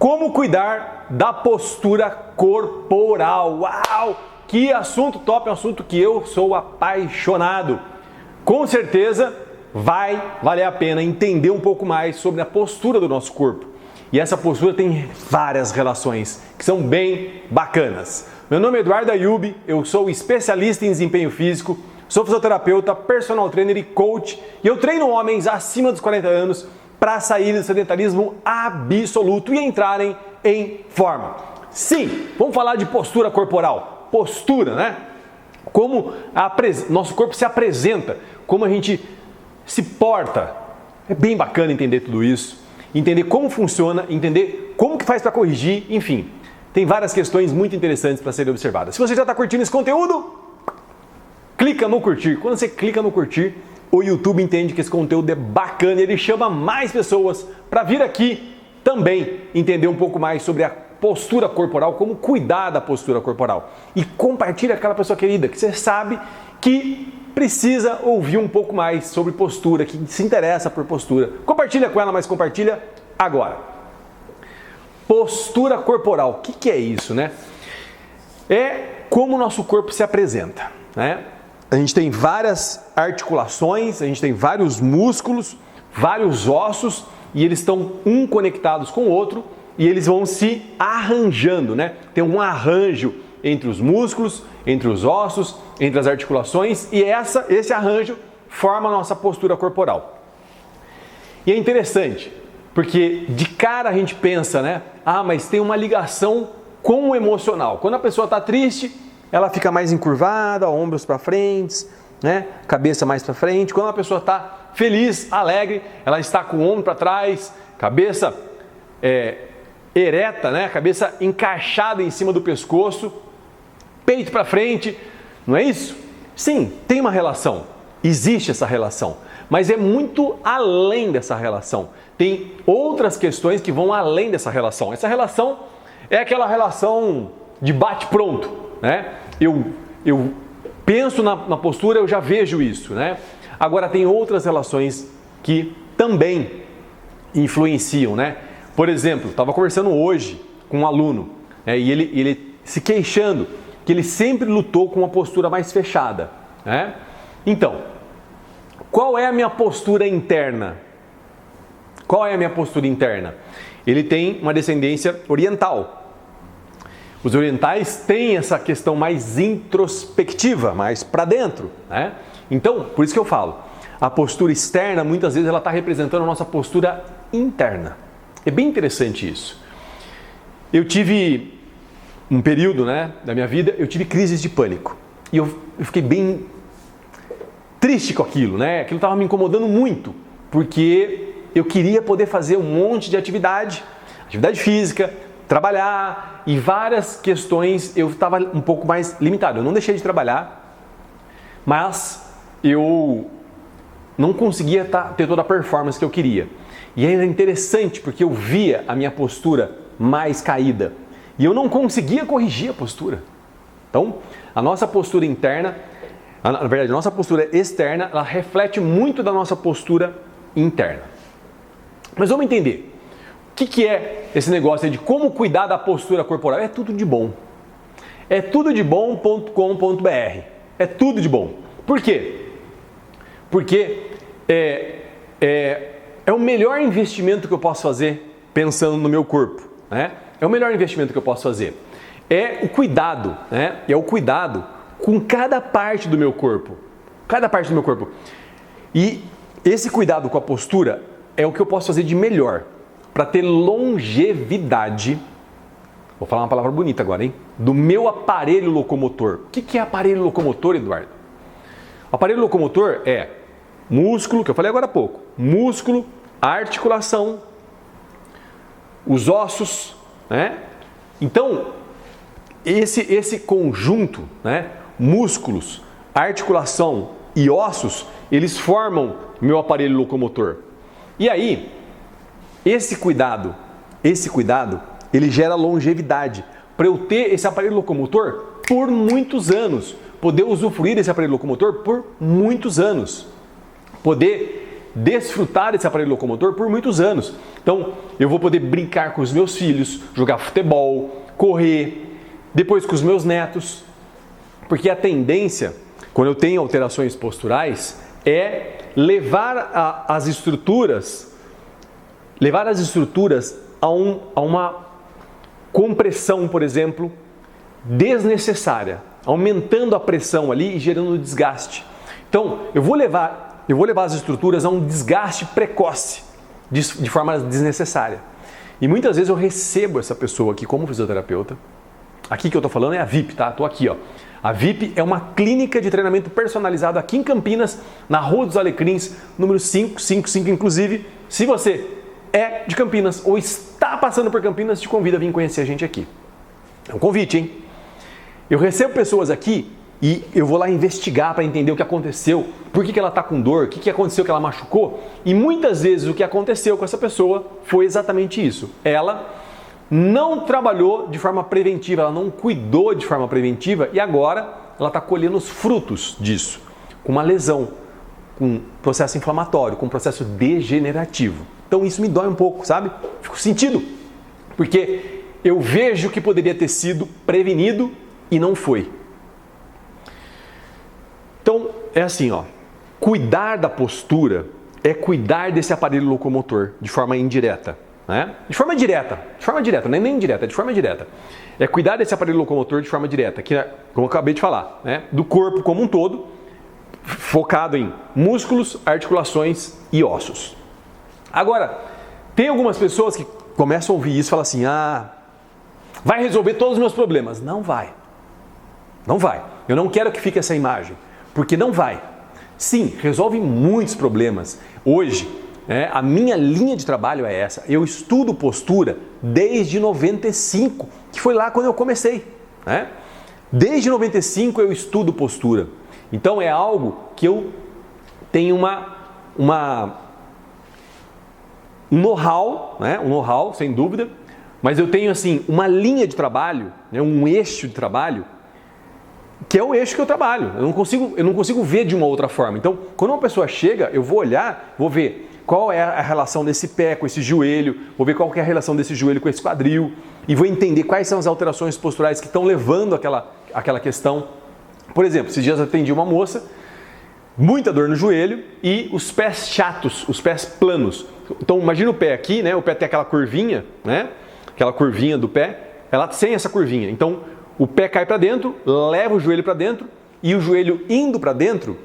Como cuidar da postura corporal. Uau! Que assunto top, é um assunto que eu sou apaixonado. Com certeza vai valer a pena entender um pouco mais sobre a postura do nosso corpo. E essa postura tem várias relações que são bem bacanas. Meu nome é Eduardo Ayub, eu sou especialista em desempenho físico, sou fisioterapeuta, personal trainer e coach e eu treino homens acima dos 40 anos para sair do sedentarismo absoluto e entrarem em forma. Sim, vamos falar de postura corporal. Postura, né? Como nosso corpo se apresenta, como a gente se porta. É bem bacana entender tudo isso, entender como funciona, entender como que faz para corrigir, enfim. Tem várias questões muito interessantes para serem observadas. Se você já está curtindo esse conteúdo, clica no curtir. Quando você clica no curtir, o YouTube entende que esse conteúdo é bacana e ele chama mais pessoas para vir aqui também entender um pouco mais sobre a postura corporal, como cuidar da postura corporal. E compartilha aquela pessoa querida que você sabe que precisa ouvir um pouco mais sobre postura, que se interessa por postura. Compartilha com ela, mas compartilha agora. Postura corporal, o que é isso, né? É como o nosso corpo se apresenta, né? A gente tem várias articulações, a gente tem vários músculos, vários ossos e eles estão um conectados com o outro e eles vão se arranjando, né? Tem um arranjo entre os músculos, entre os ossos, entre as articulações e esse arranjo forma a nossa postura corporal. E é interessante, porque de cara a gente pensa, né? Ah, mas tem uma ligação com o emocional. Quando a pessoa está triste, ela fica mais encurvada, ombros para frente, né? Cabeça mais para frente. Quando a pessoa está feliz, alegre, ela está com o ombro para trás, cabeça ereta, né? Cabeça encaixada em cima do pescoço, peito para frente, não é isso? Sim, tem uma relação, existe essa relação, mas é muito além dessa relação. Tem outras questões que vão além dessa relação. Essa relação é aquela relação de bate-pronto, né? Eu penso na postura, eu já vejo isso, né? Agora tem outras relações que também influenciam, né? Por exemplo, estava conversando hoje com um aluno, né? E ele se queixando que ele sempre lutou com uma postura mais fechada, né? Então, qual é a minha postura interna? Qual é a minha postura interna? Ele tem uma descendência oriental. Os orientais têm essa questão mais introspectiva, mais para dentro, né? Então, por isso que eu falo, a postura externa muitas vezes ela está representando a nossa postura interna. É bem interessante isso. Eu tive um período, né, da minha vida, eu tive crises de pânico. E eu fiquei bem triste com aquilo, né? Aquilo estava me incomodando muito, porque eu queria poder fazer um monte de atividade física, trabalhar e várias questões eu estava um pouco mais limitado. Eu não deixei de trabalhar, mas eu não conseguia ter toda a performance que eu queria. E era interessante porque eu via a minha postura mais caída e eu não conseguia corrigir a postura. Então, a nossa postura interna, na verdade, a nossa postura externa, ela reflete muito da nossa postura interna. Mas vamos entender. O que é esse negócio aí de como cuidar da postura corporal? É tudo de bom. É tudodebom.com.br. É tudo de bom. Por quê? Porque é o melhor investimento que eu posso fazer pensando no meu corpo, né? É o melhor investimento que eu posso fazer. É o cuidado, né? É o cuidado com cada parte do meu corpo. Cada parte do meu corpo. E esse cuidado com a postura é o que eu posso fazer de melhor para ter longevidade. Vou falar uma palavra bonita agora, hein? Do meu aparelho locomotor. O que é aparelho locomotor, Eduardo? O aparelho locomotor é músculo, que eu falei agora há pouco. Músculo, articulação, os ossos, né? Então, esse conjunto, né? Músculos, articulação e ossos, eles formam meu aparelho locomotor. E aí, esse cuidado, ele gera longevidade. Para eu ter esse aparelho locomotor por muitos anos, poder usufruir desse aparelho locomotor por muitos anos, poder desfrutar desse aparelho locomotor por muitos anos. Então, eu vou poder brincar com os meus filhos, jogar futebol, correr, depois com os meus netos. Porque a tendência, quando eu tenho alterações posturais, é levar as estruturas a uma compressão, por exemplo, desnecessária, aumentando a pressão ali e gerando desgaste. Então, eu vou levar as estruturas a um desgaste precoce, de forma desnecessária. E muitas vezes eu recebo essa pessoa aqui como fisioterapeuta. Aqui que eu estou falando é a VIP, tá? Estou aqui, ó. A VIP é uma clínica de treinamento personalizado aqui em Campinas, na Rua dos Alecrins, número 555. Inclusive, se você é de Campinas ou está passando por Campinas, te convido a vir conhecer a gente aqui. É um convite, hein? Eu recebo pessoas aqui e eu vou lá investigar para entender o que aconteceu, por que ela está com dor, o que aconteceu que ela machucou. E muitas vezes o que aconteceu com essa pessoa foi exatamente isso. Ela não trabalhou de forma preventiva, ela não cuidou de forma preventiva e agora ela está colhendo os frutos disso, com uma lesão, com um processo inflamatório, com um processo degenerativo. Então isso me dói um pouco, sabe? Fico sentido, porque eu vejo que poderia ter sido prevenido e não foi. Então é assim, ó, cuidar da postura é cuidar desse aparelho locomotor de forma indireta. Né? De forma direta, nem indireta, de forma direta. É cuidar desse aparelho locomotor de forma direta, que, como eu acabei de falar, né? Do corpo como um todo, focado em músculos, articulações e ossos. Agora, tem algumas pessoas que começam a ouvir isso e falam assim, vai resolver todos os meus problemas. Não vai. Não vai. Eu não quero que fique essa imagem, porque não vai. Sim, resolve muitos problemas. Hoje, a minha linha de trabalho é essa. Eu estudo postura desde 95, que foi lá quando eu comecei. Né? Desde 95 eu estudo postura. Então é algo que eu tenho um know-how, né? Um know-how, sem dúvida, mas eu tenho assim uma linha de trabalho, né? Um eixo de trabalho, que é o eixo que eu trabalho. Eu não consigo ver de uma outra forma. Então, quando uma pessoa chega, eu vou olhar, vou ver qual é a relação desse pé com esse joelho, vou ver qual é a relação desse joelho com esse quadril e vou entender quais são as alterações posturais que estão levando aquela questão. Por exemplo, esses dias eu atendi uma moça, muita dor no joelho e os pés chatos, os pés planos. Então imagina o pé aqui, né? O pé tem aquela curvinha, né? Aquela curvinha do pé, ela sem essa curvinha. Então o pé cai para dentro, leva o joelho para dentro e o joelho indo para dentro,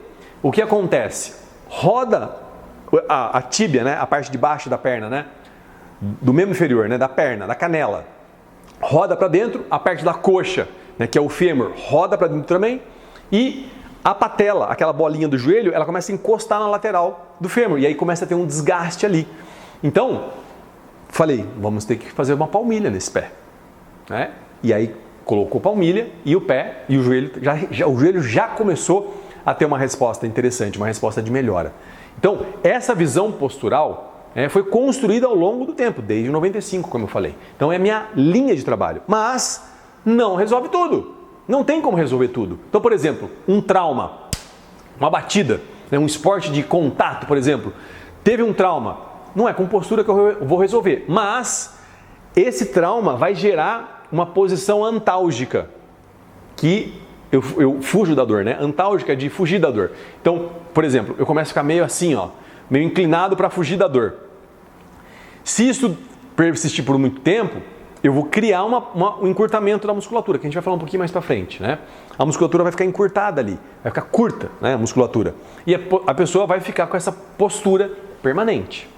o que acontece? Roda a tíbia, né? A parte de baixo da perna, né? Do membro inferior, né? Da perna, da canela. Roda para dentro, a parte da coxa, né? Que é o fêmur, roda para dentro também. E a patela, aquela bolinha do joelho, ela começa a encostar na lateral do fêmur. E aí começa a ter um desgaste ali. Então, falei, vamos ter que fazer uma palmilha nesse pé. Né? E aí colocou palmilha e o pé e o joelho, o joelho já começou a ter uma resposta interessante, uma resposta de melhora. Então, essa visão postural foi construída ao longo do tempo, desde 95, como eu falei. Então, é a minha linha de trabalho. Mas não resolve tudo. Não tem como resolver tudo. Então, por exemplo, um trauma, uma batida, um esporte de contato, por exemplo, teve um trauma. Não é com postura que eu vou resolver. Mas esse trauma vai gerar uma posição antálgica, que eu fujo da dor, né? Antálgica é de fugir da dor. Então, por exemplo, eu começo a ficar meio assim, ó, meio inclinado para fugir da dor. Se isso persistir por muito tempo, eu vou criar um encurtamento da musculatura, que a gente vai falar um pouquinho mais para frente, né? A musculatura vai ficar encurtada ali, vai ficar curta, né? A musculatura. E a pessoa vai ficar com essa postura permanente.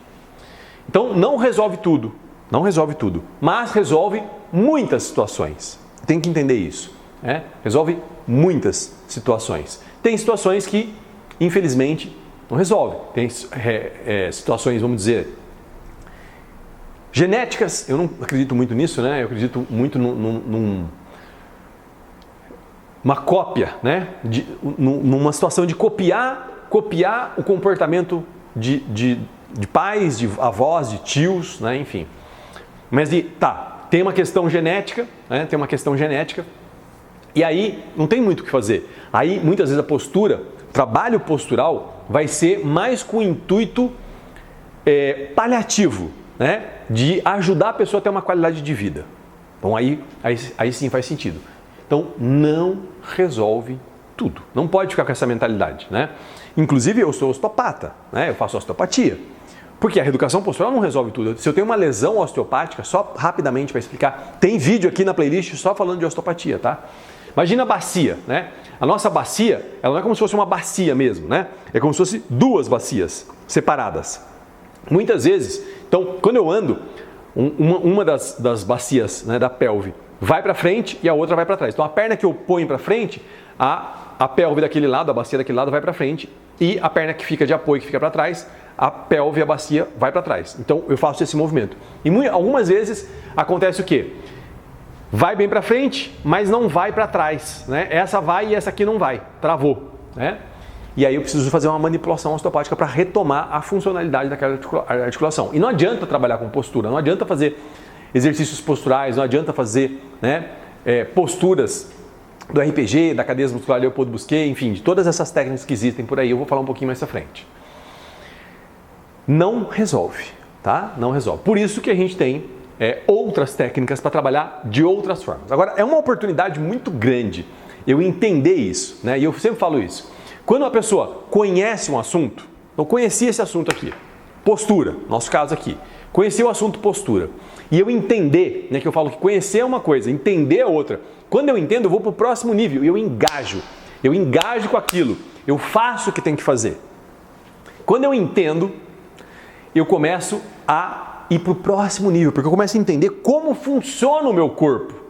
Então, não resolve tudo, mas resolve muitas situações. Tem que entender isso. Resolve muitas situações. Tem situações que, infelizmente, não resolve. Tem situações, vamos dizer, genéticas. Eu não acredito muito nisso, né? Eu acredito muito numa cópia, né? Numa situação de copiar o comportamento de pais, de avós, de tios, né? Enfim. Mas tem uma questão genética, né? Tem uma questão genética. E aí não tem muito o que fazer. Aí muitas vezes a postura, trabalho postural, vai ser mais com o intuito paliativo, né? De ajudar a pessoa a ter uma qualidade de vida. Então aí sim faz sentido. Então não resolve tudo. Não pode ficar com essa mentalidade, né? Inclusive eu sou osteopata, né? Eu faço osteopatia. Porque a reeducação postural não resolve tudo. Se eu tenho uma lesão osteopática, só rapidamente para explicar, tem vídeo aqui na playlist só falando de osteopatia, tá? Imagina a bacia, né? A nossa bacia, ela não é como se fosse uma bacia mesmo, né? É como se fosse duas bacias separadas. Muitas vezes, então, quando eu ando, uma das bacias, né, da pelve vai para frente e a outra vai para trás. Então, a perna que eu ponho para frente, a pelve daquele lado, a bacia daquele lado vai para frente e a perna que fica de apoio, que fica para trás, a pelve e a bacia vai para trás. Então, eu faço esse movimento. E algumas vezes acontece o quê? Vai bem para frente, mas não vai para trás, né? Essa vai e essa aqui não vai, travou, né? E aí eu preciso fazer uma manipulação osteopática para retomar a funcionalidade daquela articulação. E não adianta trabalhar com postura, não adianta fazer exercícios posturais, não adianta fazer, né, posturas do RPG, da cadeia muscular Leopoldo Busquet, enfim, de todas essas técnicas que existem por aí, eu vou falar um pouquinho mais à frente. Não resolve, tá? Não resolve. Por isso que a gente tem outras técnicas para trabalhar de outras formas. Agora, é uma oportunidade muito grande eu entender isso, né? E eu sempre falo isso. Quando uma pessoa conhece um assunto, eu conheci esse assunto aqui, postura, nosso caso aqui, conheci o assunto postura, e eu entender, né, que eu falo que conhecer é uma coisa, entender é outra. Quando eu entendo, eu vou para o próximo nível, eu engajo com aquilo, eu faço o que tem que fazer. Quando eu entendo, eu começo a ir para o próximo nível, porque eu começo a entender como funciona o meu corpo.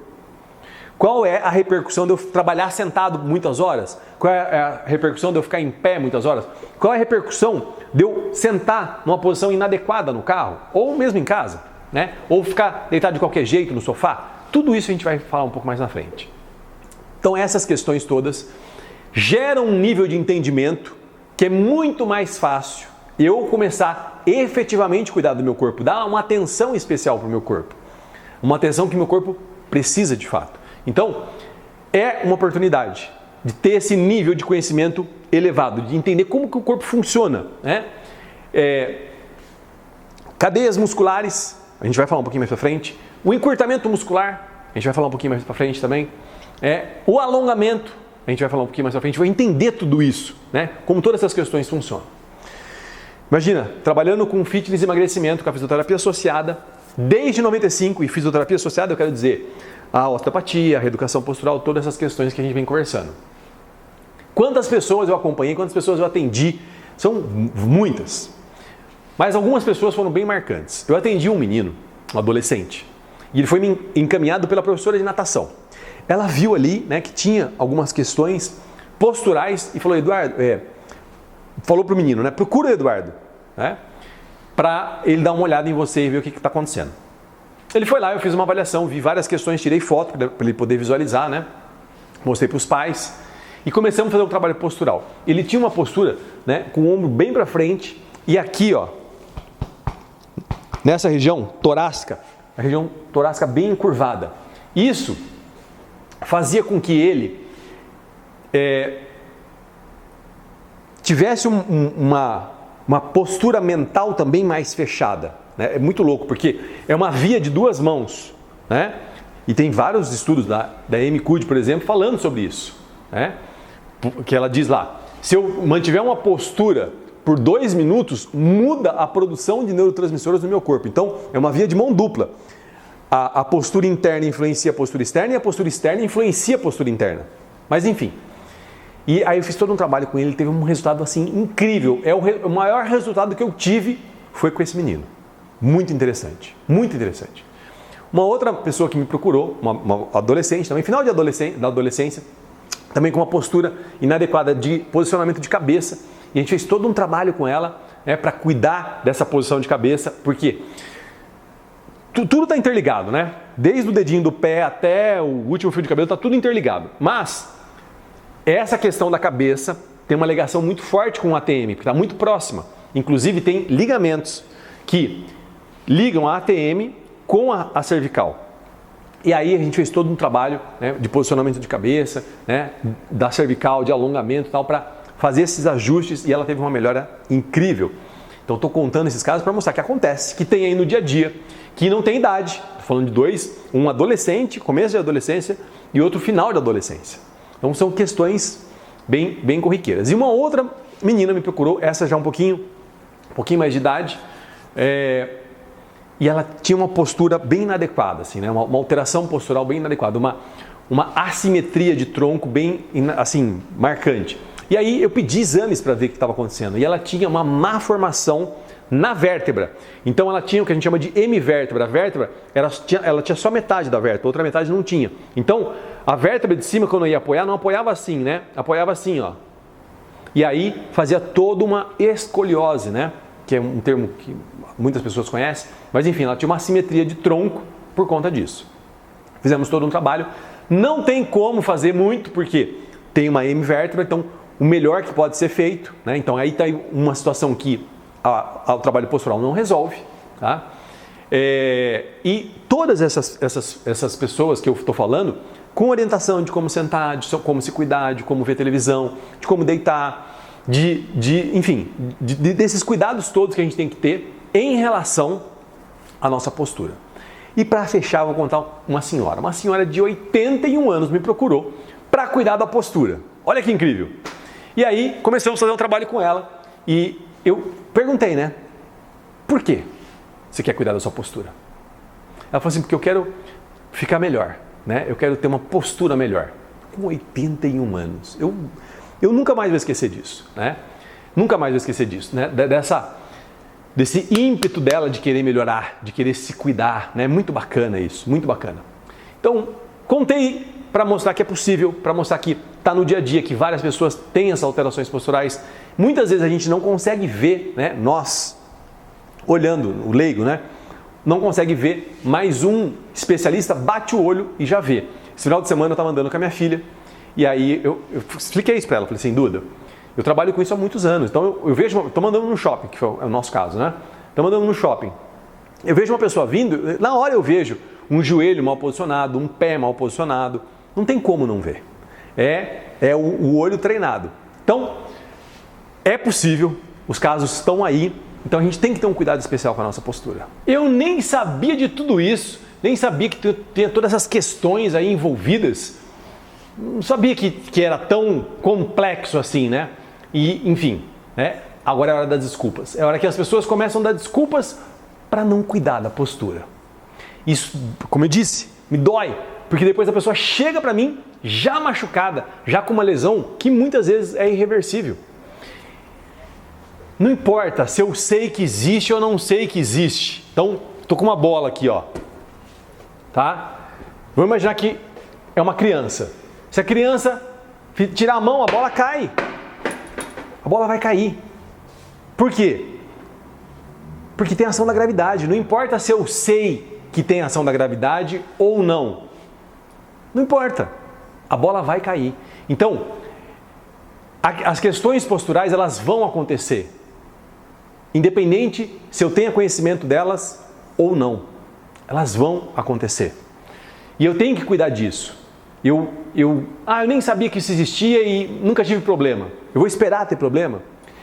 Qual é a repercussão de eu trabalhar sentado muitas horas? Qual é a repercussão de eu ficar em pé muitas horas? Qual é a repercussão de eu sentar numa posição inadequada no carro? Ou mesmo em casa, né? Ou ficar deitado de qualquer jeito no sofá? Tudo isso a gente vai falar um pouco mais na frente. Então essas questões todas geram um nível de entendimento que é muito mais fácil eu começar efetivamente a cuidar do meu corpo, dar uma atenção especial para o meu corpo. Uma atenção que meu corpo precisa de fato. Então, é uma oportunidade de ter esse nível de conhecimento elevado, de entender como que o corpo funciona, né? Cadeias musculares, a gente vai falar um pouquinho mais para frente. O encurtamento muscular, a gente vai falar um pouquinho mais para frente também. O alongamento, a gente vai falar um pouquinho mais para frente. Vai entender tudo isso, né? Como todas essas questões funcionam. Imagina, trabalhando com fitness e emagrecimento, com a fisioterapia associada, desde 95, e fisioterapia associada eu quero dizer a osteopatia, a reeducação postural, todas essas questões que a gente vem conversando. Quantas pessoas eu acompanhei, quantas pessoas eu atendi? São muitas. Mas algumas pessoas foram bem marcantes. Eu atendi um menino, um adolescente, e ele foi encaminhado pela professora de natação. Ela viu ali, né, que tinha algumas questões posturais e falou, Eduardo, falou para o menino, né, procura o Eduardo, né, para ele dar uma olhada em você e ver o que está acontecendo. Ele foi lá, eu fiz uma avaliação, vi várias questões, tirei foto para ele poder visualizar, né? Mostrei para os pais e começamos a fazer um trabalho postural. Ele tinha uma postura, né, com o ombro bem para frente e aqui, ó, nessa região torácica, a região torácica bem encurvada. Isso fazia com que ele tivesse uma postura mental também mais fechada. É muito louco, porque é uma via de duas mãos, né? E tem vários estudos da Amy Cuddy, por exemplo, falando sobre isso, né? Que ela diz lá, se eu mantiver uma postura por 2 minutos, muda a produção de neurotransmissores no meu corpo. Então, é uma via de mão dupla. A postura interna influencia a postura externa e a postura externa influencia a postura interna. Mas enfim, e aí eu fiz todo um trabalho com ele, ele teve um resultado assim incrível. O maior resultado que eu tive foi com esse menino. Muito interessante, muito interessante. Uma outra pessoa que me procurou, uma adolescente também, final da adolescência, também com uma postura inadequada de posicionamento de cabeça. E a gente fez todo um trabalho com ela, né, para cuidar dessa posição de cabeça, porque tudo está interligado, né? Desde o dedinho do pé até o último fio de cabelo, está tudo interligado. Mas essa questão da cabeça tem uma ligação muito forte com o ATM, porque está muito próxima. Inclusive tem ligamentos que ligam a ATM com a cervical. E aí a gente fez todo um trabalho, né, de posicionamento de cabeça, né, da cervical, de alongamento e tal, para fazer esses ajustes e ela teve uma melhora incrível. Então estou contando esses casos para mostrar que acontece, que tem aí no dia a dia, que não tem idade. Estou falando de dois, um adolescente, começo de adolescência, e outro final de adolescência. Então são questões bem corriqueiras. E uma outra menina me procurou, essa já um pouquinho mais de idade, e ela tinha uma postura bem inadequada, assim, né? Uma alteração postural bem inadequada, uma assimetria de tronco bem assim, marcante. E aí eu pedi exames para ver o que estava acontecendo. E ela tinha uma má formação na vértebra. Então ela tinha o que a gente chama de hemivértebra. A vértebra, ela tinha só metade da vértebra, outra metade não tinha. Então a vértebra de cima, quando eu ia apoiar, não apoiava assim, né? Apoiava assim, ó. E aí fazia toda uma escoliose, né? Que é um termo que muitas pessoas conhecem. Mas enfim, ela tinha uma assimetria de tronco por conta disso. Fizemos todo um trabalho. Não tem como fazer muito, porque tem uma hemivértebra, então o melhor que pode ser feito, né? Então aí está uma situação que o trabalho postural não resolve, tá? E todas essas pessoas que eu estou falando, com orientação de como sentar, de como se cuidar, de como ver televisão, de como deitar, enfim, desses cuidados todos que a gente tem que ter em relação à nossa postura. E para fechar, eu vou contar uma senhora de 81 anos me procurou para cuidar da postura. Olha que incrível! E aí começamos a fazer um trabalho com ela e eu perguntei, né? Por que você quer cuidar da sua postura? Ela falou assim, porque eu quero ficar melhor, né? Eu quero ter uma postura melhor. Com 81 anos. Eu nunca mais vou esquecer disso, né? Nunca mais vou esquecer disso, né? Desse ímpeto dela de querer melhorar, de querer se cuidar, né? Muito bacana isso, muito bacana. Então, contei para mostrar que é possível, para mostrar que está no dia a dia, que várias pessoas têm essas alterações posturais. Muitas vezes a gente não consegue ver, né? Nós, olhando o leigo, né? Não consegue ver, mas um especialista bate o olho e já vê. Esse final de semana eu estava andando com a minha filha e aí eu expliquei isso para ela, falei assim, Duda, eu trabalho com isso há muitos anos, então eu vejo, estou mandando no shopping, que é o nosso caso, né? Estou mandando no shopping. Eu vejo uma pessoa vindo, na hora eu vejo um joelho mal posicionado, um pé mal posicionado, não tem como não ver. É o olho treinado. Então, é possível, os casos estão aí, então a gente tem que ter um cuidado especial com a nossa postura. Eu nem sabia de tudo isso, nem sabia que tinha todas essas questões aí envolvidas, não sabia que era tão complexo assim, né? E, enfim, né? Agora é a hora das desculpas. É a hora que as pessoas começam a dar desculpas para não cuidar da postura. Isso, como eu disse, me dói, porque depois a pessoa chega para mim já machucada, já com uma lesão que muitas vezes é irreversível. Não importa se eu sei que existe ou não sei que existe. Então, estou com uma bola aqui, ó. Tá? Vamos imaginar que é uma criança. Se a criança tirar a mão, a bola cai. A bola vai cair. Por quê? Porque tem ação da gravidade. Não importa se eu sei que tem ação da gravidade ou não. Não importa. A bola vai cair. Então, as questões posturais, elas vão acontecer. Independente se eu tenha conhecimento delas ou não. Elas vão acontecer. E eu tenho que cuidar disso. Eu nem sabia que isso existia e nunca tive problema. Eu vou esperar ter problema?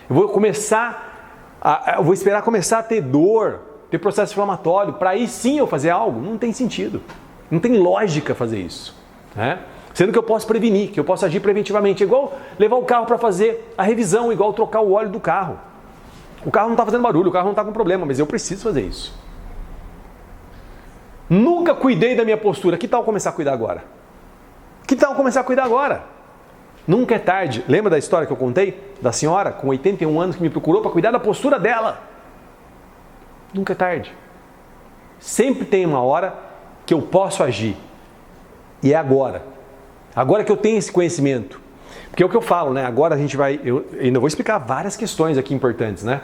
Eu vou esperar começar a ter dor, ter processo inflamatório, para aí sim eu fazer algo? Não tem sentido. Não tem lógica fazer isso. Né? Sendo que eu posso prevenir, que eu posso agir preventivamente. É igual levar o carro para fazer a revisão, igual trocar o óleo do carro. O carro não está fazendo barulho, o carro não está com problema, mas eu preciso fazer isso. Nunca cuidei da minha postura. Que tal começar a cuidar agora? Que tal começar a cuidar agora? Nunca é tarde. Lembra da história que eu contei? Da senhora com 81 anos que me procurou para cuidar da postura dela. Nunca é tarde. Sempre tem uma hora que eu posso agir. E é agora. Agora que eu tenho esse conhecimento. Porque é o que eu falo, né? Agora a gente vai... Eu ainda vou explicar várias questões aqui importantes, né?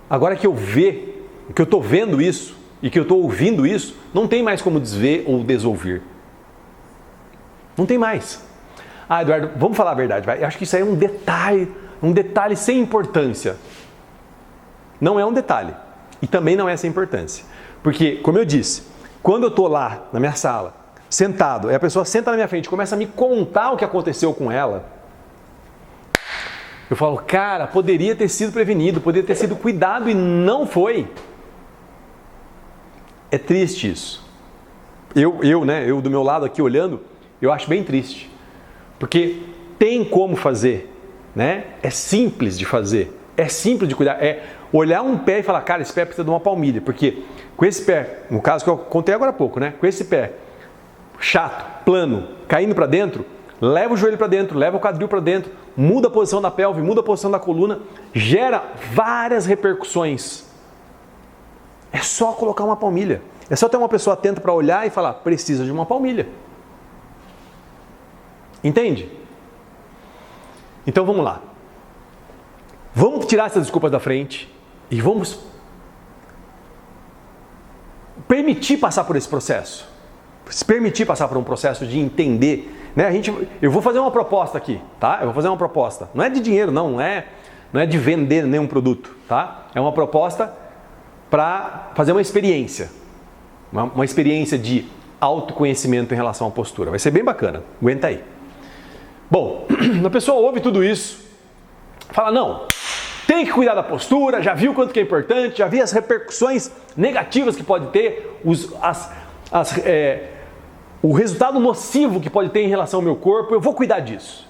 Agora que eu estou vendo isso e que eu estou ouvindo isso, não tem mais como desver ou desouvir. Não tem mais. Ah, Eduardo, vamos falar a verdade, vai. Eu acho que isso aí é um detalhe sem importância. Não é um detalhe. E também não é sem importância. Porque, como eu disse, quando eu estou lá na minha sala, sentado, e a pessoa senta na minha frente e começa a me contar o que aconteceu com ela, Eu falo, cara, poderia ter sido prevenido, poderia ter sido cuidado e não foi. É triste isso. Eu do meu lado aqui olhando, eu acho bem triste. Porque tem como fazer, né? É simples de fazer, é simples de cuidar. É olhar um pé e falar, cara, esse pé precisa de uma palmilha. Porque com esse pé, no caso que eu contei agora há pouco, né? Com esse pé chato, plano, caindo para dentro, leva o joelho para dentro, leva o quadril para dentro, muda a posição da pelve, muda a posição da coluna, gera várias repercussões. É só colocar uma palmilha. É só ter uma pessoa atenta para olhar e falar, precisa de uma palmilha. Entende? Então vamos lá. Vamos tirar essas desculpas da frente e vamos permitir passar por esse processo. Se permitir passar por um processo de entender, né? Eu vou fazer uma proposta aqui, tá? Eu vou fazer uma proposta. Não é de dinheiro, não é de vender nenhum produto, tá? É uma proposta para fazer uma experiência. Uma experiência de autoconhecimento em relação à postura. Vai ser bem bacana. Aguenta aí. Bom, a pessoa ouve tudo isso, fala, não, tem que cuidar da postura, já viu quanto que é importante, já viu as repercussões negativas que pode ter, o resultado nocivo que pode ter em relação ao meu corpo, eu vou cuidar disso.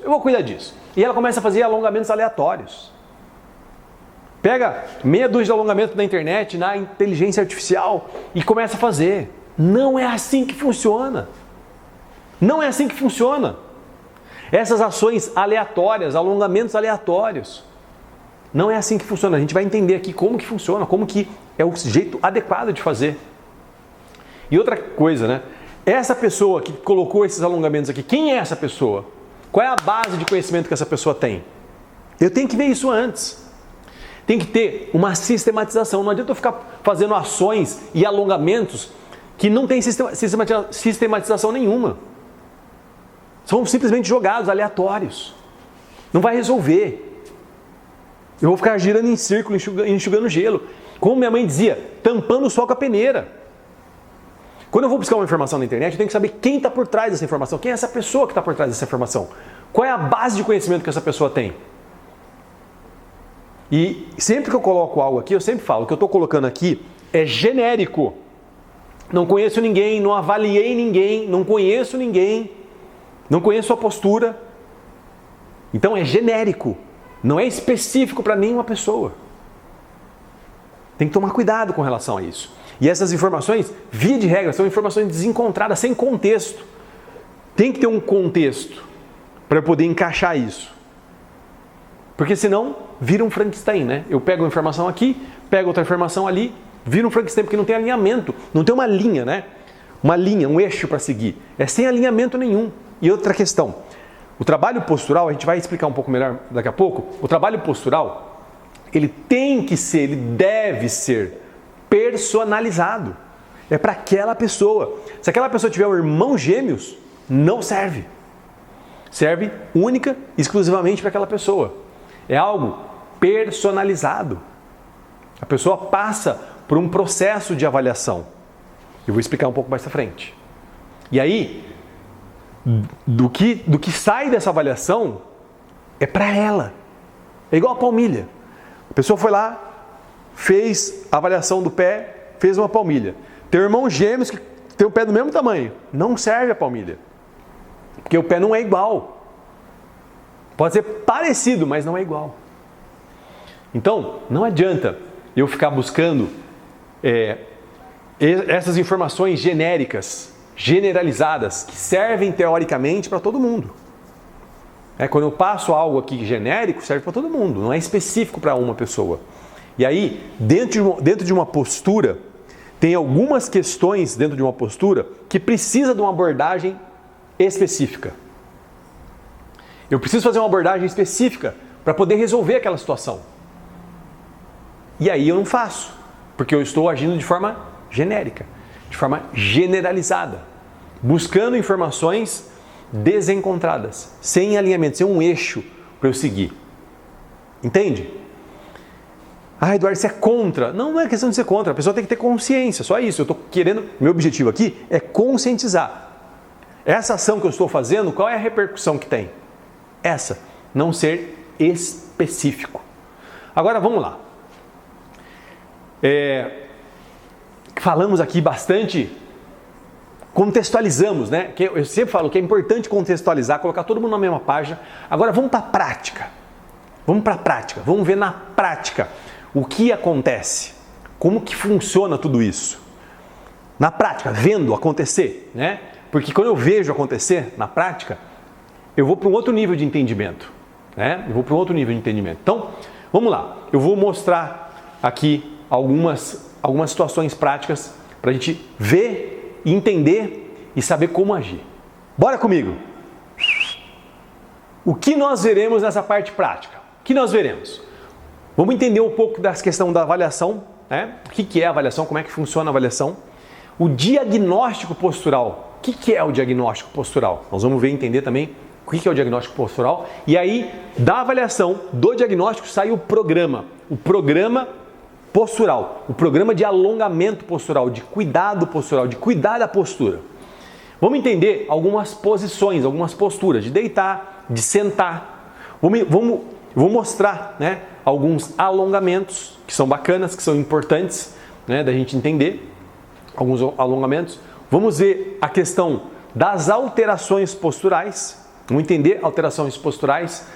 E ela começa a fazer alongamentos aleatórios. Pega meia dúzia de alongamentos na internet, na inteligência artificial e começa a fazer. Não é assim que funciona. Não é assim que funciona. Essas ações aleatórias, alongamentos aleatórios, não é assim que funciona. A gente vai entender aqui como que funciona, como que é o jeito adequado de fazer. E outra coisa, né? Essa pessoa que colocou esses alongamentos aqui, quem é essa pessoa? Qual é a base de conhecimento que essa pessoa tem? Eu tenho que ver isso antes. Tem que ter uma sistematização. Não adianta eu ficar fazendo ações e alongamentos que não tem sistematização nenhuma. São simplesmente jogados, aleatórios. Não vai resolver. Eu vou ficar girando em círculo, enxugando gelo. Como minha mãe dizia, tampando o sol com a peneira. Quando eu vou buscar uma informação na internet, eu tenho que saber quem está por trás dessa informação. Quem é essa pessoa que está por trás dessa informação? Qual é a base de conhecimento que essa pessoa tem? E sempre que eu coloco algo aqui, eu sempre falo, o que eu estou colocando aqui é genérico. Não conheço ninguém, não avaliei ninguém, não conheço ninguém, não conheço a postura. Então é genérico, não é específico para nenhuma pessoa. Tem que tomar cuidado com relação a isso. E essas informações, via de regra, são informações desencontradas, sem contexto. Tem que ter um contexto para eu poder encaixar isso. Porque senão vira um Frankenstein, né? Eu pego uma informação aqui, pego outra informação ali, vira um Frankenstein, porque não tem alinhamento, não tem uma linha, né? Uma linha, um eixo para seguir. É sem alinhamento nenhum. E outra questão, o trabalho postural, a gente vai explicar um pouco melhor daqui a pouco, o trabalho postural, ele deve ser personalizado. É para aquela pessoa. Se aquela pessoa tiver um irmão gêmeos, não serve. Serve única, exclusivamente para aquela pessoa. É algo personalizado. A pessoa passa por um processo de avaliação. Eu vou explicar um pouco mais à frente. E aí, do que sai dessa avaliação, é para ela. É igual a palmilha. A pessoa foi lá, fez a avaliação do pé, fez uma palmilha. Tem irmãos gêmeos que tem o pé do mesmo tamanho. Não serve a palmilha. Porque o pé não é igual. Pode ser parecido, mas não é igual. Então, não adianta eu ficar buscando essas informações genéricas, generalizadas, que servem teoricamente para todo mundo. Quando eu passo algo aqui genérico, serve para todo mundo, não é específico para uma pessoa. E aí, dentro de uma postura, tem algumas questões dentro de uma postura que precisa de uma abordagem específica. Eu preciso fazer uma abordagem específica para poder resolver aquela situação. E aí eu não faço, porque eu estou agindo de forma genérica, de forma generalizada, buscando informações desencontradas, sem alinhamento, sem um eixo para eu seguir. Entende? Ah, Eduardo, você é contra. Não é questão de ser contra, a pessoa tem que ter consciência, só isso. Eu estou querendo, meu objetivo aqui é conscientizar. Essa ação que eu estou fazendo, qual é a repercussão que tem? Essa, não ser específico. Agora vamos lá. Falamos aqui bastante, contextualizamos, né? Que eu sempre falo que é importante contextualizar, colocar todo mundo na mesma página. Agora vamos para a prática. Vamos para a prática. Vamos ver na prática o que acontece, como que funciona tudo isso. Na prática, vendo acontecer, né? Porque quando eu vejo acontecer na prática, eu vou para um outro nível de entendimento, né? Então, vamos lá. Eu vou mostrar aqui algumas situações práticas para a gente ver, entender e saber como agir. Bora comigo! O que nós veremos nessa parte prática? O que nós veremos? Vamos entender um pouco da questão da avaliação, né? O que é a avaliação, como é que funciona a avaliação. O diagnóstico postural. O que é o diagnóstico postural? Nós vamos ver e entender também o que é o diagnóstico postural. E aí, da avaliação, do diagnóstico, sai o programa postural, o programa de alongamento postural, de cuidado postural, de cuidar da postura. Vamos entender algumas posições, algumas posturas, de deitar, de sentar. Vou mostrar, né, alguns alongamentos que são bacanas, que são importantes, né, da gente entender, alguns alongamentos. Vamos ver a questão das alterações posturais, vamos entender alterações posturais,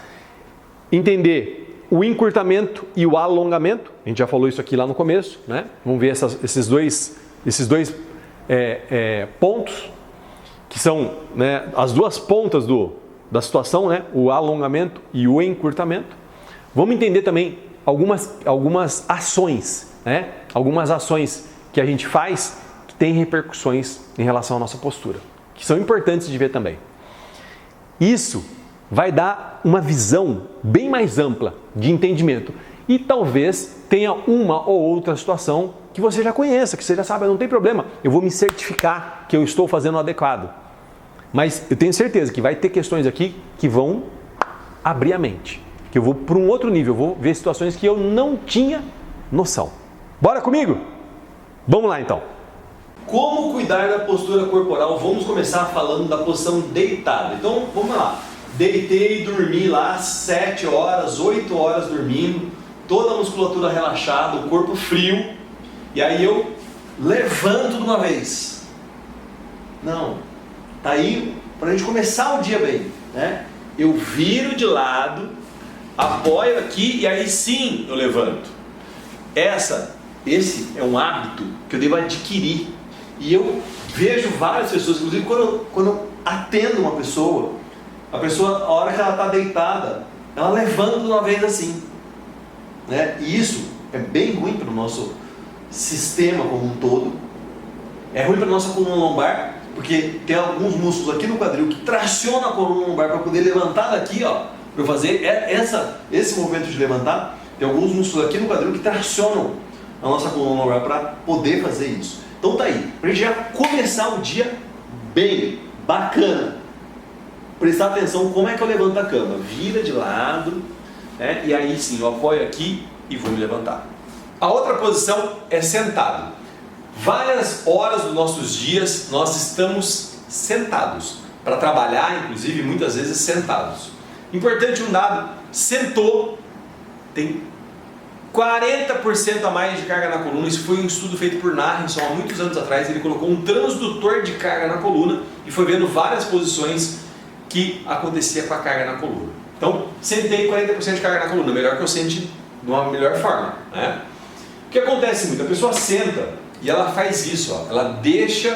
entender o encurtamento e o alongamento, a gente já falou isso aqui lá no começo, né? Vamos ver esses dois pontos, que são, né, as duas pontas da situação, né? O alongamento e o encurtamento. Vamos entender também algumas ações, né? Algumas ações que a gente faz que têm repercussões em relação à nossa postura, que são importantes de ver também. Isso vai dar uma visão bem mais ampla de entendimento e talvez tenha uma ou outra situação que você já conheça, que você já sabe, não tem problema, eu vou me certificar que eu estou fazendo o adequado. Mas eu tenho certeza que vai ter questões aqui que vão abrir a mente, que eu vou para um outro nível, eu vou ver situações que eu não tinha noção. Bora comigo? Vamos lá então. Como cuidar da postura corporal? Vamos começar falando da posição deitada. Então vamos lá. Deitei e dormi lá 7 horas, 8 horas dormindo, toda a musculatura relaxada, o corpo frio, e aí eu levanto de uma vez. Não, tá aí para a gente começar o dia bem, né? Eu viro de lado, apoio aqui e aí sim eu levanto. Esse é um hábito que eu devo adquirir, e eu vejo várias pessoas, inclusive quando eu atendo uma pessoa, a pessoa, a hora que ela está deitada, ela levanta de uma vez assim, né? E isso é bem ruim para o nosso sistema como um todo. É ruim para a nossa coluna lombar, porque tem alguns músculos aqui no quadril que tracionam a coluna lombar para poder levantar daqui, ó, para eu fazer esse movimento de levantar. Tem alguns músculos aqui no quadril que tracionam a nossa coluna lombar para poder fazer isso. Então tá aí, para a gente já começar o dia bem, bacana. Prestar atenção como é que eu levanto a cama. Vira de lado, né? E aí sim, eu apoio aqui e vou me levantar. A outra posição é sentado. Várias horas dos nossos dias nós estamos sentados. Para trabalhar, inclusive, muitas vezes sentados. Importante um dado, sentou, tem 40% a mais de carga na coluna. Isso foi um estudo feito por Narrison há muitos anos atrás. Ele colocou um transdutor de carga na coluna e foi vendo várias posições que acontecia com a carga na coluna. Então, sentei 40% de carga na coluna, melhor que eu sente de uma melhor forma, né? O que acontece muito? A pessoa senta e ela faz isso, ó, ela deixa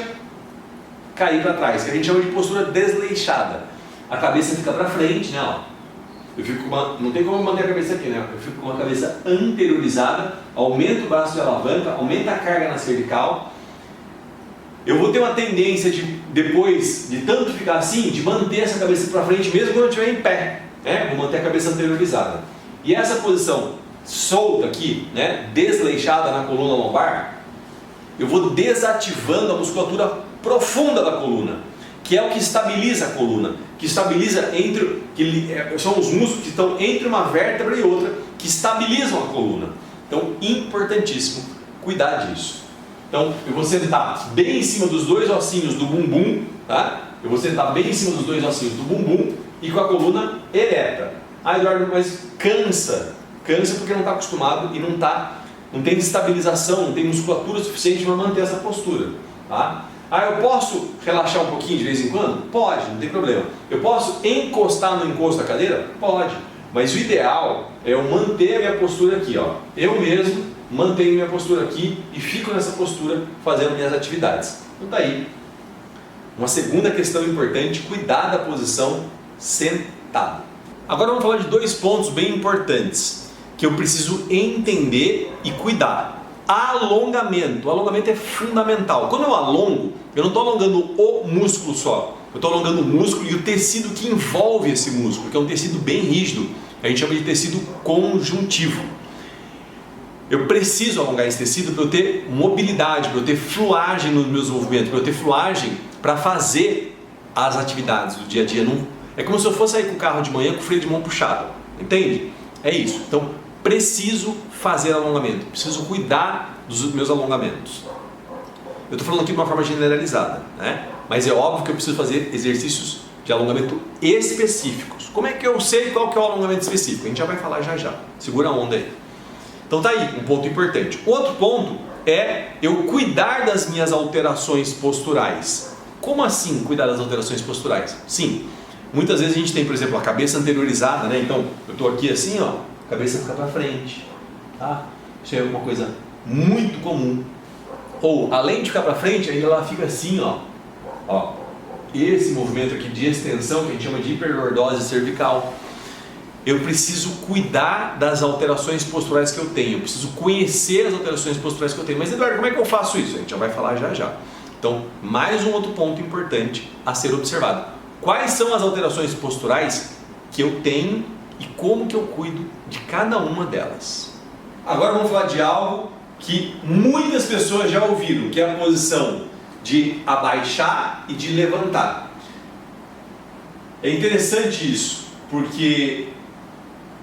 cair para trás, que a gente chama de postura desleixada. A cabeça fica para frente, né? Ó. Eu fico não tem como manter a cabeça aqui, né? Eu fico com a cabeça anteriorizada, aumento o braço de alavanca, aumenta a carga na cervical. Eu vou ter uma tendência de, depois de tanto ficar assim, de manter essa cabeça para frente mesmo quando eu estiver em pé, né? Vou manter a cabeça anteriorizada. E essa posição solta aqui, né? Desleixada na coluna lombar, eu vou desativando a musculatura profunda da coluna, que é o que estabiliza a coluna, que estabiliza são os músculos que estão entre uma vértebra e outra, que estabilizam a coluna. Então, importantíssimo cuidar disso. Então, eu vou sentar bem em cima dos dois ossinhos do bumbum, tá? Eu vou sentar bem em cima dos dois ossinhos do bumbum e com a coluna ereta. Ah, Eduardo, mas cansa. Cansa porque não está acostumado e não tem estabilização, não tem musculatura suficiente para manter essa postura. Tá? Ah, eu posso relaxar um pouquinho de vez em quando? Pode, não tem problema. Eu posso encostar no encosto da cadeira? Pode. Mas o ideal é eu manter a minha postura aqui, ó. Eu mesmo mantenho minha postura aqui e fico nessa postura fazendo minhas atividades. Então tá aí. Uma segunda questão importante, cuidar da posição sentado. Agora vamos falar de dois pontos bem importantes que eu preciso entender e cuidar. Alongamento. O alongamento é fundamental. Quando eu alongo, eu não estou alongando o músculo só. Eu estou alongando o músculo e o tecido que envolve esse músculo, que é um tecido bem rígido. A gente chama de tecido conjuntivo. Eu preciso alongar esse tecido para eu ter mobilidade, para eu ter fluagem nos meus movimentos, para eu ter fluagem para fazer as atividades do dia a dia. É como se eu fosse sair com o carro de manhã com o freio de mão puxado. Entende? É isso. Então, preciso fazer alongamento. Preciso cuidar dos meus alongamentos. Eu estou falando aqui de uma forma generalizada, né? Mas é óbvio que eu preciso fazer exercícios de alongamento específicos. Como é que eu sei qual que é o alongamento específico? A gente já vai falar já já. Segura a onda aí. Então tá aí, um ponto importante. Outro ponto é eu cuidar das minhas alterações posturais. Como assim cuidar das alterações posturais? Sim, muitas vezes a gente tem, por exemplo, a cabeça anteriorizada, né? Então, eu estou aqui assim, ó, a cabeça fica para frente, tá? Isso é uma coisa muito comum. Ou, além de ficar para frente, ainda ela fica assim, ó. Esse movimento aqui de extensão, que a gente chama de hiperlordose cervical. Eu preciso cuidar das alterações posturais que eu tenho, eu preciso conhecer as alterações posturais que eu tenho. Mas, Eduardo, como é que eu faço isso? A gente já vai falar já já. Então, mais um outro ponto importante a ser observado. Quais são as alterações posturais que eu tenho e como que eu cuido de cada uma delas? Agora vamos falar de algo que muitas pessoas já ouviram, que é a posição de abaixar e de levantar. É interessante isso, porque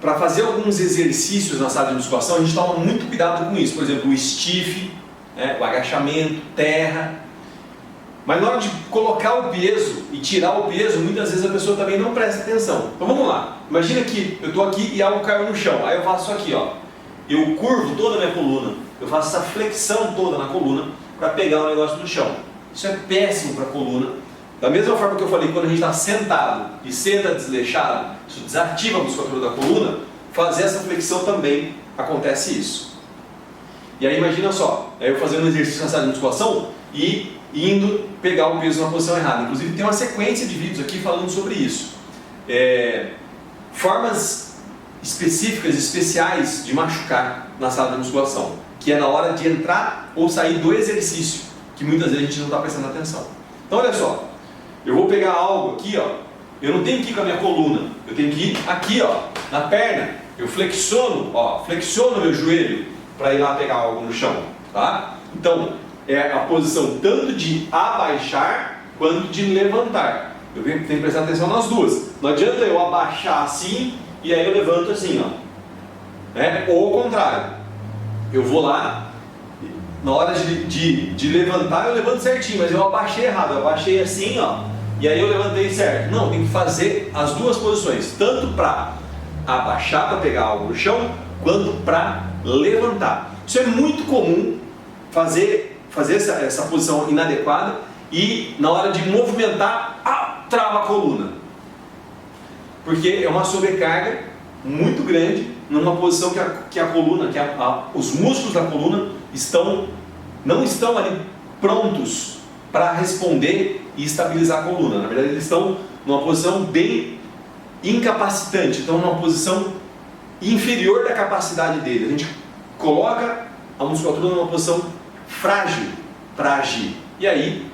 para fazer alguns exercícios na sala de musculação, a gente toma muito cuidado com isso. Por exemplo, o stiff, o agachamento, terra. Mas na hora de colocar o peso e tirar o peso, muitas vezes a pessoa também não presta atenção. Então vamos lá. Imagina que eu estou aqui e algo caiu no chão. Aí eu faço isso aqui, ó. Eu curvo toda a minha coluna. Eu faço essa flexão toda na coluna para pegar o negócio do chão. Isso é péssimo para a coluna. Da mesma forma que eu falei, quando a gente está sentado e senta desleixado, isso desativa a musculatura da coluna, fazer essa flexão também acontece isso. E aí imagina só, eu fazendo um exercício na sala de musculação e indo pegar o peso na posição errada. Inclusive tem uma sequência de vídeos aqui falando sobre isso. Formas específicas, especiais de machucar na sala de musculação, que é na hora de entrar ou sair do exercício, que muitas vezes a gente não está prestando atenção. Então olha só, eu vou pegar algo aqui, ó. Eu não tenho que ir com a minha coluna, eu tenho que ir aqui, ó, na perna. Eu flexiono, ó, flexiono meu joelho para ir lá pegar algo no chão, tá? Então, é a posição tanto de abaixar quanto de levantar. Eu tenho que prestar atenção nas duas. Não adianta eu abaixar assim e aí eu levanto assim, ó. Ou ao contrário. Eu vou lá, na hora de levantar eu levanto certinho, mas eu abaixei errado. Eu abaixei assim, ó. E aí eu levantei certo. Não, tem que fazer as duas posições, tanto para abaixar para pegar algo no chão, quanto para levantar. Isso é muito comum, fazer essa posição inadequada e na hora de movimentar, trava a coluna. Porque é uma sobrecarga muito grande numa posição que a coluna, os músculos da coluna não estão ali prontos para responder e estabilizar a coluna. Na verdade, eles estão numa posição bem incapacitante, estão numa posição inferior da capacidade deles. A gente coloca a musculatura numa posição frágil para agir. E aí,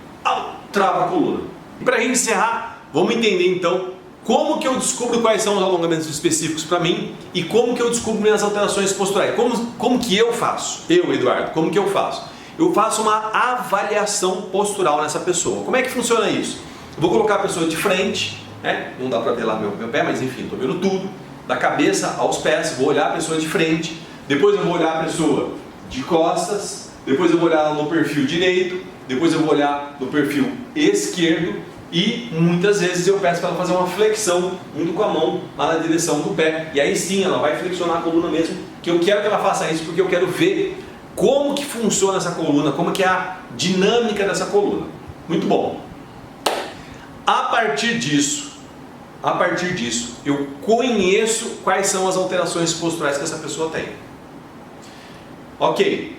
trava a coluna. E para encerrar, vamos entender então como que eu descubro quais são os alongamentos específicos para mim e como que eu descubro minhas alterações posturais. Como que eu faço? Eu, Eduardo, como que eu faço? Eu faço uma avaliação postural nessa pessoa. Como é que funciona isso? Eu vou colocar a pessoa de frente, né? Não dá para ver lá meu pé, mas enfim, estou vendo tudo, da cabeça aos pés, vou olhar a pessoa de frente, depois eu vou olhar a pessoa de costas, depois eu vou olhar no perfil direito, depois eu vou olhar no perfil esquerdo E muitas vezes eu peço para ela fazer uma flexão indo com a mão lá na direção do pé. E aí sim ela vai flexionar a coluna mesmo, que eu quero que ela faça isso porque eu quero ver como que funciona essa coluna, como que é a dinâmica dessa coluna. Muito bom. A partir disso, eu conheço quais são as alterações posturais que essa pessoa tem. Ok.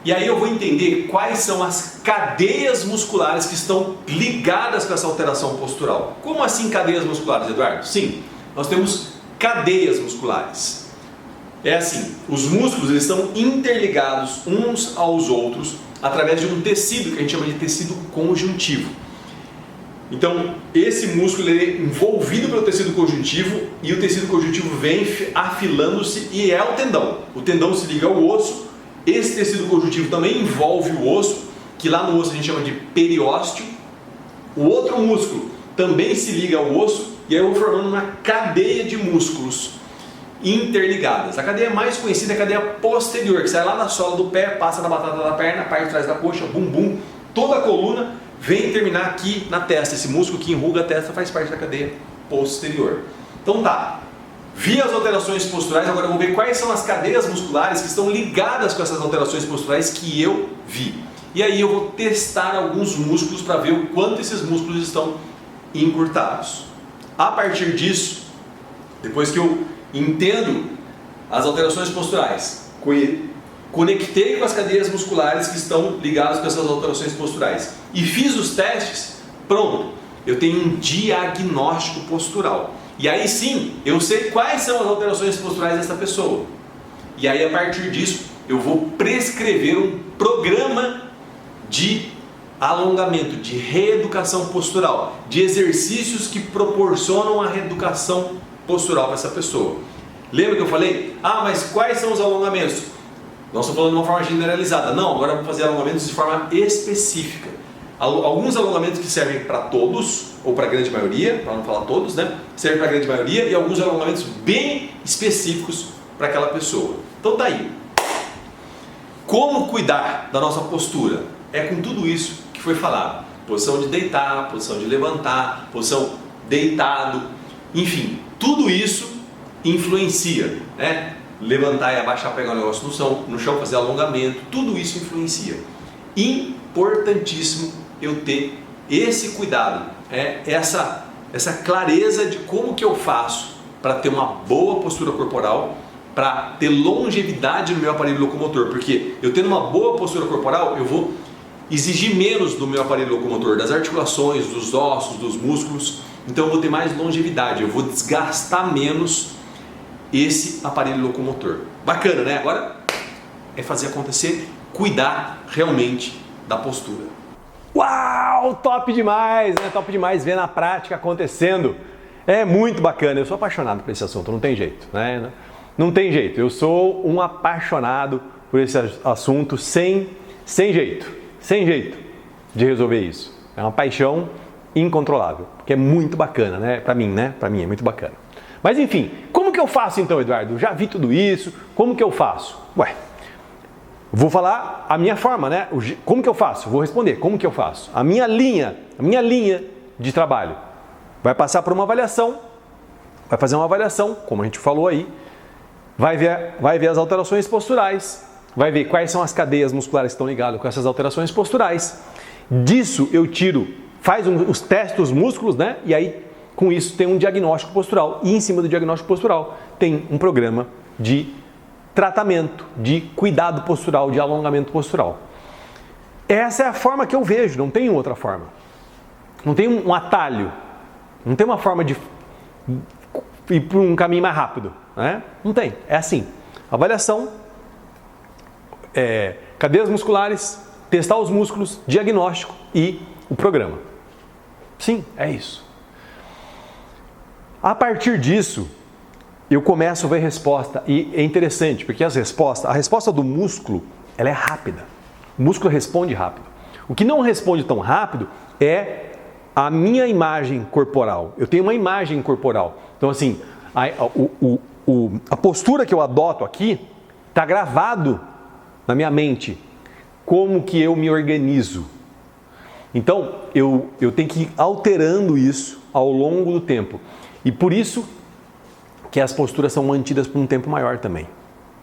E aí eu vou entender quais são as cadeias musculares que estão ligadas com essa alteração postural. Como assim cadeias musculares, Eduardo? Sim, nós temos cadeias musculares. É assim, os músculos eles estão interligados uns aos outros através de um tecido que a gente chama de tecido conjuntivo. Então, esse músculo ele é envolvido pelo tecido conjuntivo e o tecido conjuntivo vem afilando-se e é o tendão. O tendão se liga ao osso. Esse tecido conjuntivo também envolve o osso, que lá no osso a gente chama de periósteo. O outro músculo também se liga ao osso e aí eu vou formando uma cadeia de músculos interligadas. A cadeia mais conhecida é a cadeia posterior, que sai lá da sola do pé, passa na batata da perna, parte de trás da coxa, bumbum, toda a coluna vem terminar aqui na testa. Esse músculo que enruga a testa faz parte da cadeia posterior. Então tá. Vi as alterações posturais, agora eu vou ver quais são as cadeias musculares que estão ligadas com essas alterações posturais que eu vi. E aí eu vou testar alguns músculos para ver o quanto esses músculos estão encurtados. A partir disso, depois que eu entendo as alterações posturais, conectei com as cadeias musculares que estão ligadas com essas alterações posturais e fiz os testes, pronto, eu tenho um diagnóstico postural. E aí sim, eu sei quais são as alterações posturais dessa pessoa. E aí a partir disso, eu vou prescrever um programa de alongamento, de reeducação postural, de exercícios que proporcionam a reeducação postural para essa pessoa. Lembra que eu falei? Ah, mas quais são os alongamentos? Nós estamos falando de uma forma generalizada. Não, agora eu vou fazer alongamentos de forma específica. Alguns alongamentos que servem para todos, ou para a grande maioria, para não falar todos, né? Servem para a grande maioria e alguns alongamentos bem específicos para aquela pessoa. Então tá aí. Como cuidar da nossa postura? É com tudo isso que foi falado. Posição de deitar, posição de levantar, posição deitado, enfim, tudo isso influencia, né? Levantar e abaixar, pegar o negócio no chão, fazer alongamento, tudo isso influencia. Importantíssimo eu ter esse cuidado, essa clareza de como que eu faço para ter uma boa postura corporal, para ter longevidade no meu aparelho locomotor, porque eu tendo uma boa postura corporal, eu vou exigir menos do meu aparelho locomotor, das articulações, dos ossos, dos músculos, então eu vou ter mais longevidade, eu vou desgastar menos esse aparelho locomotor. Bacana, né? Agora é fazer acontecer, cuidar realmente da postura. Uau, top demais, né? Top demais ver na prática acontecendo. É muito bacana, eu sou apaixonado por esse assunto, não tem jeito, né? Não tem jeito, eu sou um apaixonado por esse assunto sem jeito de resolver isso. É uma paixão incontrolável, que é muito bacana, né? Pra mim é muito bacana. Mas enfim, como que eu faço então, Eduardo? Já vi tudo isso, como que eu faço? Ué, vou falar a minha forma, né? Como que eu faço? Vou responder, como que eu faço? A minha linha de trabalho vai passar por uma avaliação, vai fazer uma avaliação, como a gente falou aí, vai ver as alterações posturais, vai ver quais são as cadeias musculares que estão ligadas com essas alterações posturais. Disso eu faz os testes dos músculos, né? E aí com isso tem um diagnóstico postural e em cima do diagnóstico postural tem um programa de tratamento, de cuidado postural, de alongamento postural. Essa é a forma que eu vejo, não tem outra forma. Não tem um atalho, não tem uma forma de ir por um caminho mais rápido, né? Não tem, é assim. Avaliação, cadeias musculares, testar os músculos, diagnóstico e o programa. Sim, é isso. A partir disso, eu começo a ver resposta e é interessante, porque a resposta do músculo, ela é rápida. O músculo responde rápido. O que não responde tão rápido é a minha imagem corporal. Eu tenho uma imagem corporal. Então assim, a postura que eu adoto aqui está gravado na minha mente. Como que eu me organizo. Então, eu tenho que ir alterando isso ao longo do tempo. E por isso que as posturas são mantidas por um tempo maior também,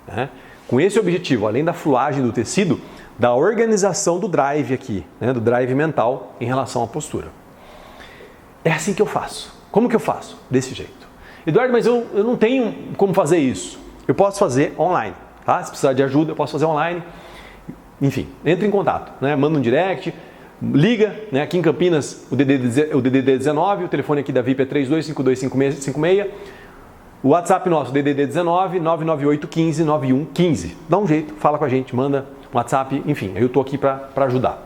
né? Com esse objetivo, além da fluagem do tecido, da organização do drive aqui, né? Do drive mental em relação à postura. É assim que eu faço. Como que eu faço? Desse jeito. Eduardo, mas eu não tenho como fazer isso. Eu posso fazer online, tá? Se precisar de ajuda, eu posso fazer online. Enfim, entre em contato, né? Manda um direct, liga, né? Aqui em Campinas, o DDD 19, o telefone aqui da VIP é 32525656. O WhatsApp nosso, DDD 19 998 15 9115. Dá um jeito, fala com a gente, manda um WhatsApp, enfim, eu estou aqui para ajudar.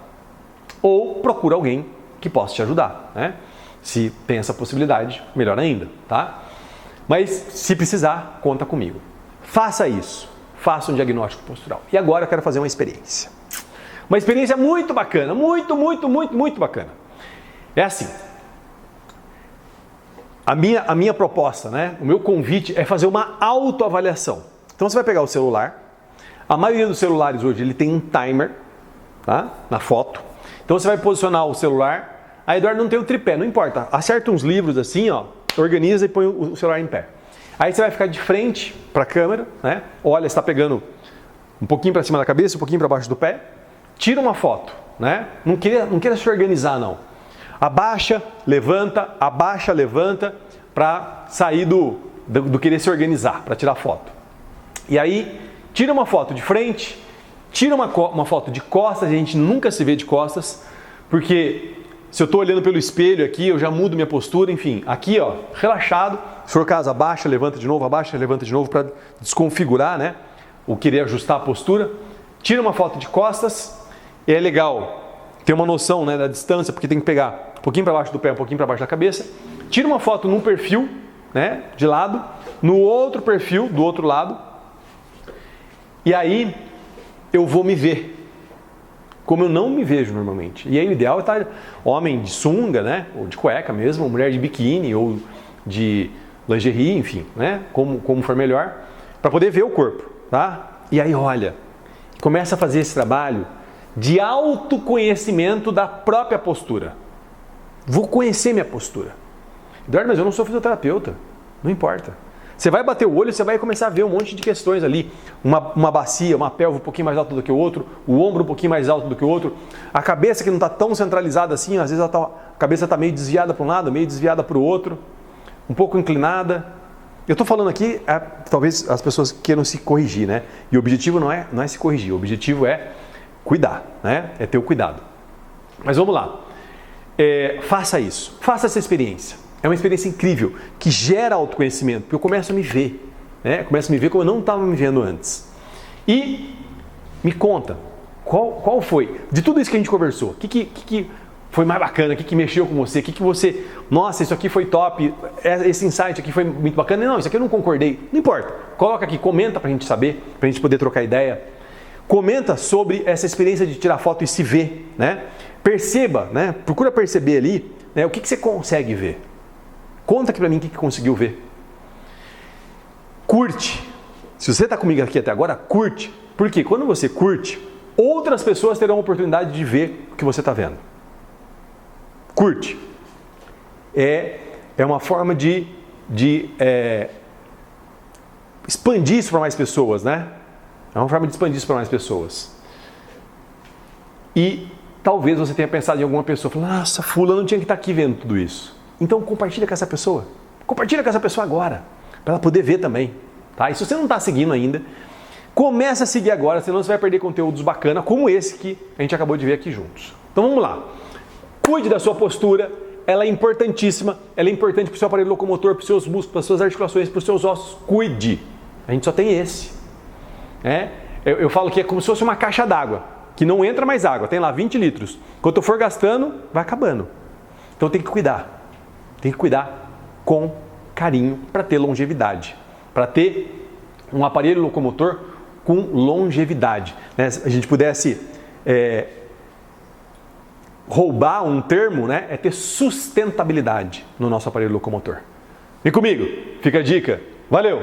Ou procura alguém que possa te ajudar, né? Se tem essa possibilidade, melhor ainda, tá? Mas se precisar, conta comigo. Faça isso, faça um diagnóstico postural. E agora eu quero fazer uma experiência. Uma experiência muito bacana, muito bacana. É assim. A minha proposta, né? O meu convite é fazer uma autoavaliação. Então você vai pegar o celular. A maioria dos celulares hoje ele tem um timer, tá? Na foto. Então você vai posicionar o celular. A Eduardo não tem o tripé, não importa. Acerta uns livros assim, ó, organiza e põe o celular em pé. Aí você vai ficar de frente para a câmera, né? Olha, está pegando um pouquinho para cima da cabeça, um pouquinho para baixo do pé. Tira uma foto, né? Não queira se organizar, não. Abaixa, levanta, para sair do querer se organizar, para tirar foto. E aí, tira uma foto de frente, tira uma foto de costas, a gente nunca se vê de costas, porque se eu estou olhando pelo espelho aqui, eu já mudo minha postura, enfim. Aqui, ó, relaxado, se for o caso, abaixa, levanta de novo para desconfigurar, né? Ou querer ajustar a postura. Tira uma foto de costas, e é legal ter uma noção, né, da distância, porque tem que pegar um pouquinho para baixo do pé, um pouquinho para baixo da cabeça. Tira uma foto num perfil, né, de lado, no outro perfil, do outro lado. E aí eu vou me ver como eu não me vejo normalmente. E aí o ideal é estar homem de sunga, né, ou de cueca mesmo, ou mulher de biquíni, ou de lingerie, enfim, né, como for melhor, para poder ver o corpo, tá? E aí olha, começa a fazer esse trabalho de autoconhecimento da própria postura. Vou conhecer minha postura. Eduardo, mas eu não sou fisioterapeuta. Não importa. Você vai bater o olho, você vai começar a ver um monte de questões ali. Uma bacia, uma pelve um pouquinho mais alta do que o outro, o ombro um pouquinho mais alto do que o outro, a cabeça que não está tão centralizada assim, às vezes a cabeça está meio desviada para um lado, meio desviada para o outro, um pouco inclinada. Eu estou falando aqui, talvez as pessoas queiram se corrigir, né? E o objetivo não é se corrigir, o objetivo é cuidar, né? É ter o cuidado. Mas vamos lá. Faça isso, faça essa experiência. É uma experiência incrível, que gera autoconhecimento, porque eu começo a me ver, né? Começo a me ver como eu não estava me vendo antes. E me conta, qual foi, de tudo isso que a gente conversou, o que foi mais bacana, o que mexeu com você, o que você, nossa, isso aqui foi top, esse insight aqui foi muito bacana, não, isso aqui eu não concordei, não importa, coloca aqui, comenta pra gente saber, pra gente poder trocar ideia. Comenta sobre essa experiência de tirar foto e se ver, né? Perceba, né? Procura perceber ali, né? O que você consegue ver. Conta aqui pra mim o que conseguiu ver. Curte. Se você está comigo aqui até agora, curte. Porque quando você curte, outras pessoas terão a oportunidade de ver o que você está vendo. Curte. É uma forma de expandir isso para mais pessoas, né? É uma forma de expandir isso para mais pessoas. E talvez você tenha pensado em alguma pessoa, falando, nossa, fulano tinha que estar aqui vendo tudo isso. Então compartilha com essa pessoa. Compartilha com essa pessoa agora, para ela poder ver também. Tá? E se você não está seguindo ainda, começa a seguir agora, senão você vai perder conteúdos bacanas como esse que a gente acabou de ver aqui juntos. Então vamos lá. Cuide da sua postura, ela é importantíssima, ela é importante para o seu aparelho locomotor, para os seus músculos, para as suas articulações, para os seus ossos. Cuide. A gente só tem esse. Eu falo que é como se fosse uma caixa d'água, que não entra mais água, tem lá 20 litros. Quando eu for gastando, vai acabando. Então tem que cuidar. Tem que cuidar com carinho para ter longevidade. Para ter um aparelho locomotor com longevidade. Né? Se a gente pudesse roubar um termo, né? É ter sustentabilidade no nosso aparelho locomotor. Vem comigo, fica a dica. Valeu!